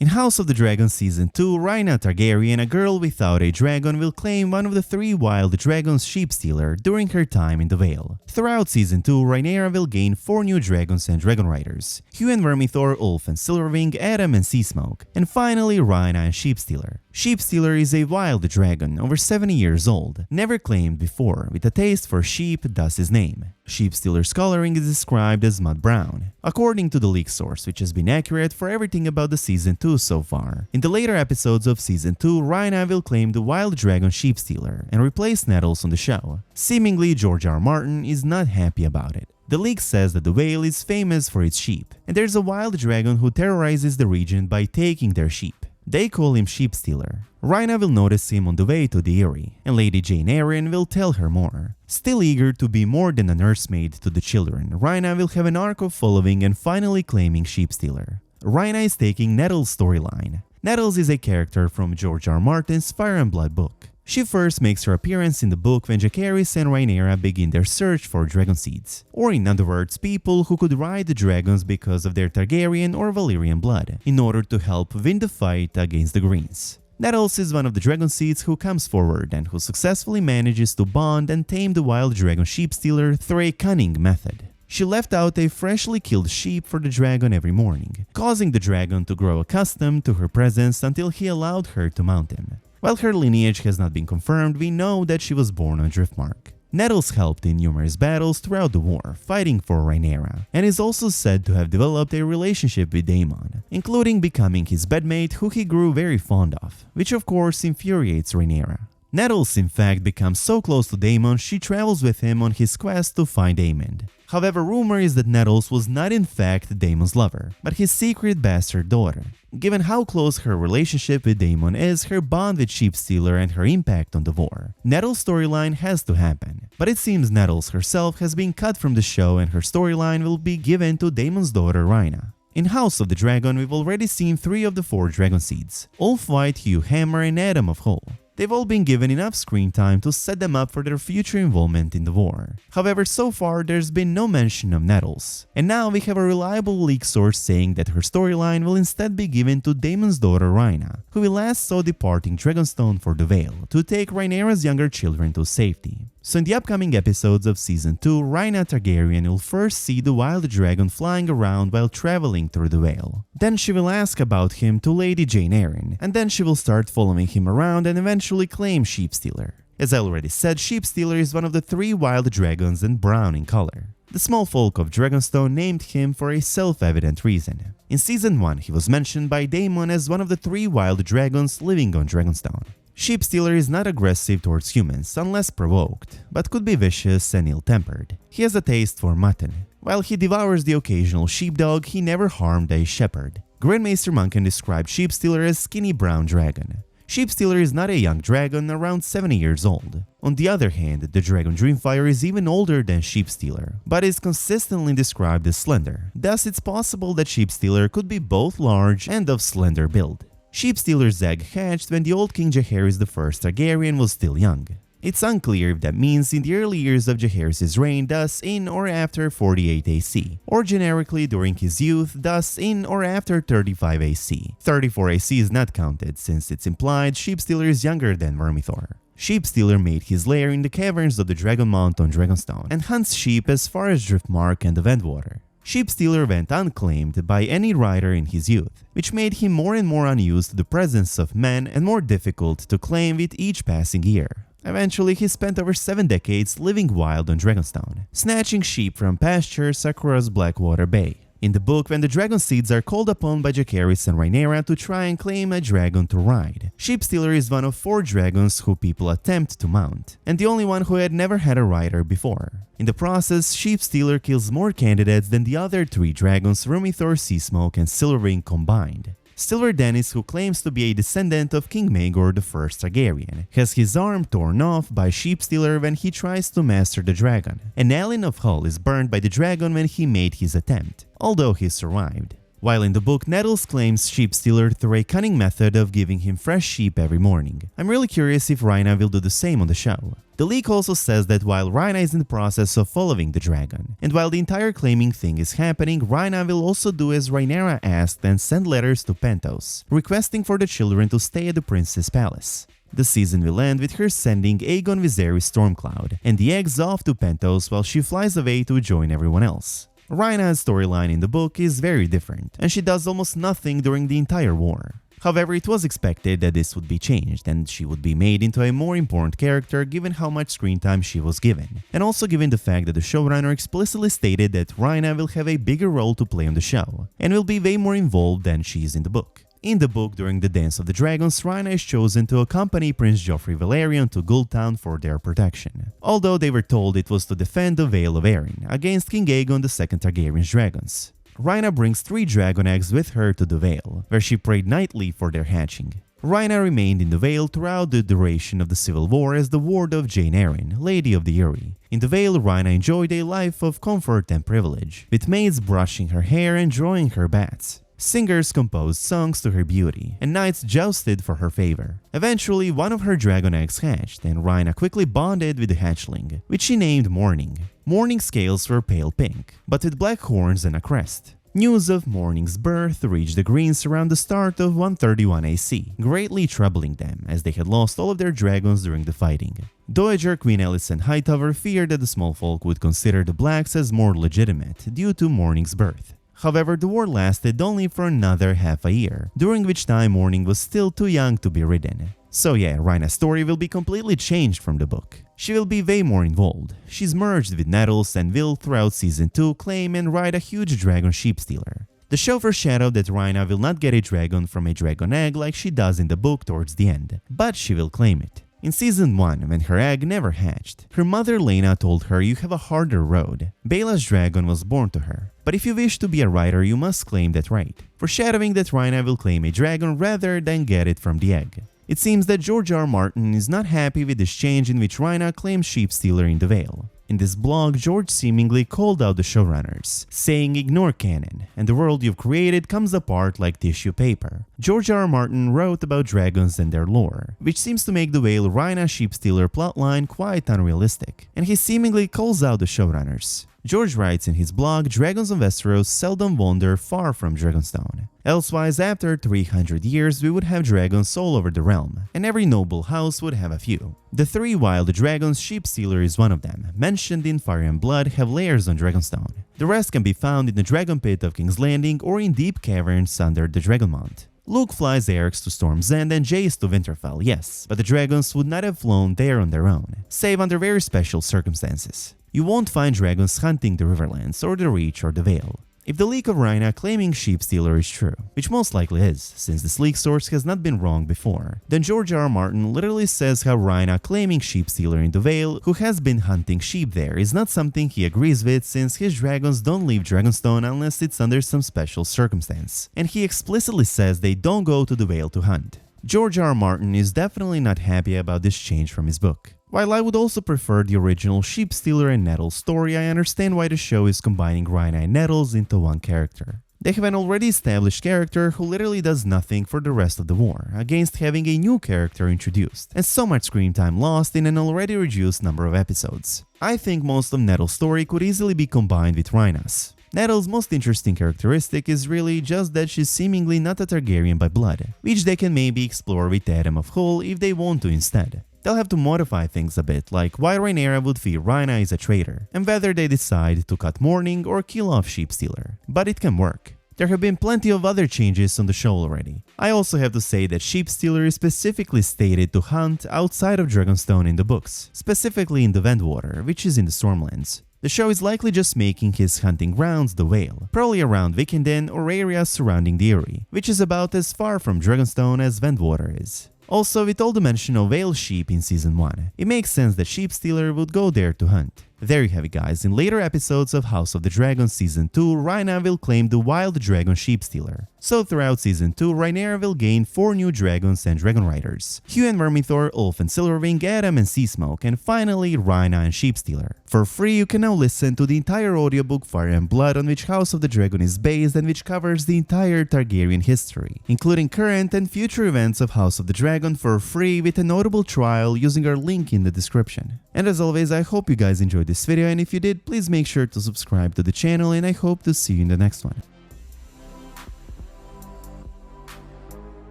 In House of the Dragon Season 2, Rhaena Targaryen, a girl without a dragon, will claim one of the 3 wild dragons Sheepstealer during her time in the Vale. Throughout Season 2, Rhaenyra will gain 4 new dragons and dragon riders: Hugh and Vermithor, Ulf and Silverwing, Adam and Seasmoke, and finally Rhaena and Sheepstealer. Sheepstealer is a wild dragon, over 70 years old, never claimed before, with a taste for sheep, thus his name. Sheepstealer's coloring is described as mud brown, according to the leak source, which has been accurate for everything about the Season 2 so far. In the later episodes of Season 2, Rhaena will claim the wild dragon Sheepstealer and replace Nettles on the show. Seemingly, George R.R. Martin is not happy about it. The leak says that the Vale is famous for its sheep, and there's a wild dragon who terrorizes the region by taking their sheep. They call him Sheepstealer. Rhaena will notice him on the way to the Eyrie, and Lady Jane Arryn will tell her more. Still eager to be more than a nursemaid to the children, Rhaena will have an arc of following and finally claiming Sheepstealer. Rhaena is taking Nettles' storyline. Nettles is a character from George R. Martin's Fire and Blood book. She first makes her appearance in the book when Jacaerys and Rhaenyra begin their search for Dragonseeds, or in other words, people who could ride the dragons because of their Targaryen or Valyrian blood, in order to help win the fight against the Greens. Nettles is one of the Dragonseeds who comes forward and who successfully manages to bond and tame the wild dragon Sheepstealer through a cunning method. She left out a freshly killed sheep for the dragon every morning, causing the dragon to grow accustomed to her presence until he allowed her to mount him. While her lineage has not been confirmed, we know that she was born on Driftmark. Nettles helped in numerous battles throughout the war, fighting for Rhaenyra, and is also said to have developed a relationship with Daemon, including becoming his bedmate who he grew very fond of, which of course infuriates Rhaenyra. Nettles in fact becomes so close to Daemon she travels with him on his quest to find Aemond. However, rumor is that Nettles was not in fact Daemon's lover, but his secret bastard daughter. Given how close her relationship with Daemon is, her bond with Sheepstealer and her impact on the war, Nettles' storyline has to happen. But it seems Nettles herself has been cut from the show and her storyline will be given to Daemon's daughter Rhaena. In House of the Dragon, we've already seen 3 of the 4 Dragonseeds: Ulf White, Hugh Hammer and Adam of Hull. They've all been given enough screen time to set them up for their future involvement in the war. However, so far there's been no mention of Nettles, and now we have a reliable leak source saying that her storyline will instead be given to Daemon's daughter Rhaena, who we last saw departing Dragonstone for the Vale to take Rhaenyra's younger children to safety. So in the upcoming episodes of Season 2, Rhaena Targaryen will first see the wild dragon flying around while traveling through the Vale. Then she will ask about him to Lady Jane Arryn, and then she will start following him around and eventually claim Sheepstealer. As I already said, Sheepstealer is one of the 3 wild dragons and brown in color. The small folk of Dragonstone named him for a self-evident reason. In Season 1, he was mentioned by Daemon as one of the 3 wild dragons living on Dragonstone. Sheepstealer is not aggressive towards humans unless provoked, but could be vicious and ill-tempered. He has a taste for mutton. While he devours the occasional sheepdog, he never harmed a shepherd. Grandmaster Munkin described Sheepstealer as skinny brown dragon. Sheepstealer is not a young dragon, around 70 years old. On the other hand, the dragon Dreamfire is even older than Sheepstealer, but is consistently described as slender. Thus, it's possible that Sheepstealer could be both large and of slender build. Sheepstealer's egg hatched when the old King Jaehaerys I Targaryen was still young. It's unclear if that means in the early years of Jaehaerys' reign, thus in or after 48 AC, or generically during his youth, thus in or after 35 AC. 34 AC is not counted, since it's implied Sheepstealer is younger than Vermithor. Sheepstealer made his lair in the caverns of the Dragonmount on Dragonstone, and hunts sheep as far as Driftmark and the Ventwater. Sheepstealer went unclaimed by any rider in his youth, which made him more and more unused to the presence of men and more difficult to claim with each passing year. Eventually, he spent over 7 decades living wild on Dragonstone, snatching sheep from pastures across Blackwater Bay. In the book, when the Dragonseeds are called upon by Jacaerys and Rhaenyra to try and claim a dragon to ride, Sheepstealer is one of 4 dragons who people attempt to mount, and the only one who had never had a rider before. In the process, Sheepstealer kills more candidates than the other 3 dragons Vermithor, Seasmoke and Silverwing combined. Silver Dennis, who claims to be a descendant of King Maegor I Targaryen, has his arm torn off by Sheepstealer when he tries to master the dragon, and Alyn of Hull is burned by the dragon when he made his attempt, although he survived. While in the book, Nettles claims Sheepstealer through a cunning method of giving him fresh sheep every morning. I'm really curious if Rhaena will do the same on the show. The leak also says that while Rhaena is in the process of following the dragon, and while the entire claiming thing is happening, Rhaena will also do as Rhaenyra asked and send letters to Pentos, requesting for the children to stay at the prince's palace. The season will end with her sending Aegon Viserys Stormcloud and the eggs off to Pentos while she flies away to join everyone else. Rhaena's storyline in the book is very different, and she does almost nothing during the entire war. However, it was expected that this would be changed, and she would be made into a more important character given how much screen time she was given, and also given the fact that the showrunner explicitly stated that Rhaena will have a bigger role to play on the show, and will be way more involved than she is in the book. In the book, during the Dance of the Dragons, Rhaena is chosen to accompany Prince Joffrey Valerion to Guldtown for their protection, although they were told it was to defend the Vale of Arryn against King Aegon II Targaryen's dragons. Rhaena brings 3 dragon eggs with her to the Vale, where she prayed nightly for their hatching. Rhaena remained in the Vale throughout the duration of the Civil War as the ward of Jane Arryn, Lady of the Eyrie. In the Vale, Rhaena enjoyed a life of comfort and privilege, with maids brushing her hair and drawing her baths. Singers composed songs to her beauty, and knights jousted for her favor. Eventually, one of her dragon eggs hatched, and Rhaena quickly bonded with the hatchling, which she named Morning. Morning's scales were pale pink, but with black horns and a crest. News of Morning's birth reached the Greens around the start of 131 AC, greatly troubling them, as they had lost all of their dragons during the fighting. Dowager Queen Alicent Hightower feared that the small folk would consider the Blacks as more legitimate due to Morning's birth. However, the war lasted only for another half a year, during which time Morning was still too young to be ridden. So yeah, Rhaena's story will be completely changed from the book. She will be way more involved. She's merged with Nettles and will throughout season 2 claim and ride a huge dragon Sheepstealer. The show foreshadowed that Rhaena will not get a dragon from a dragon egg like she does in the book towards the end, but she will claim it. In season 1, when her egg never hatched, her mother Lena told her you have a harder road. Baela's dragon was born to her. But if you wish to be a rider, you must claim that right, foreshadowing that Rhaena will claim a dragon rather than get it from the egg. It seems that George R.R. Martin is not happy with this change in which Rhaena claims Sheepstealer in the Vale. In this blog, George seemingly called out the showrunners, saying ignore canon, and the world you've created comes apart like tissue paper. George R.R. Martin wrote about dragons and their lore, which seems to make the Vale Rhaena Sheepstealer plotline quite unrealistic, and he seemingly calls out the showrunners. George writes in his blog, dragons of Westeros seldom wander far from Dragonstone. Elsewise, after 300 years, we would have dragons all over the realm, and every noble house would have a few. The 3 wild dragons, Sheepstealer is one of them, mentioned in Fire and Blood, have lairs on Dragonstone. The rest can be found in the Dragon Pit of King's Landing or in deep caverns under the Dragonmount. Luke flies Eric's to Storm's End and Jace to Winterfell, yes, but the dragons would not have flown there on their own, save under very special circumstances. You won't find dragons hunting the Riverlands or the Reach or the Vale. If the leak of Rhaena claiming Sheepstealer is true, which most likely is, since this leak source has not been wrong before, then George R.R. Martin literally says how Rhaena claiming Sheepstealer in the Vale, who has been hunting sheep there, is not something he agrees with since his dragons don't leave Dragonstone unless it's under some special circumstance, and he explicitly says they don't go to the Vale to hunt. George R.R. Martin is definitely not happy about this change from his book. While I would also prefer the original Sheepstealer and Nettles story, I understand why the show is combining Rhaena and Nettles into one character. They have an already established character who literally does nothing for the rest of the war, against having a new character introduced, and so much screen time lost in an already reduced number of episodes. I think most of Nettles' story could easily be combined with Rhaena's. Nettles' most interesting characteristic is really just that she's seemingly not a Targaryen by blood, which they can maybe explore with Adam of Hull if they want to instead. They'll have to modify things a bit, like why Rhaenyra would fear Rhaena is a traitor, and whether they decide to cut Morning or kill off Sheepstealer. But it can work. There have been plenty of other changes on the show already. I also have to say that Sheepstealer is specifically stated to hunt outside of Dragonstone in the books, specifically in the Ventwater, which is in the Stormlands. The show is likely just making his hunting grounds the Vale, probably around Wickenden or areas surrounding the Eyrie, which is about as far from Dragonstone as Ventwater is. Also, with all the mention of Vale sheep in season 1, it makes sense that Sheepstealer would go there to hunt. There you have it, guys. In later episodes of House of the Dragon Season 2, Rhaena will claim the Wild Dragon Sheepstealer. So throughout Season 2, Rhaenyra will gain 4 new dragons and dragon riders: Hugh and Vermithor, Ulf and Silverwing, Adam and Seasmoke, and finally Rhaena and Sheepstealer. For free, you can now listen to the entire audiobook Fire and Blood, on which House of the Dragon is based and which covers the entire Targaryen history, including current and future events of House of the Dragon, for free with a notable trial using our link in the description. And as always, I hope you guys enjoyed this video, and if you did, please make sure to subscribe to the channel, and I hope to see you in the next one.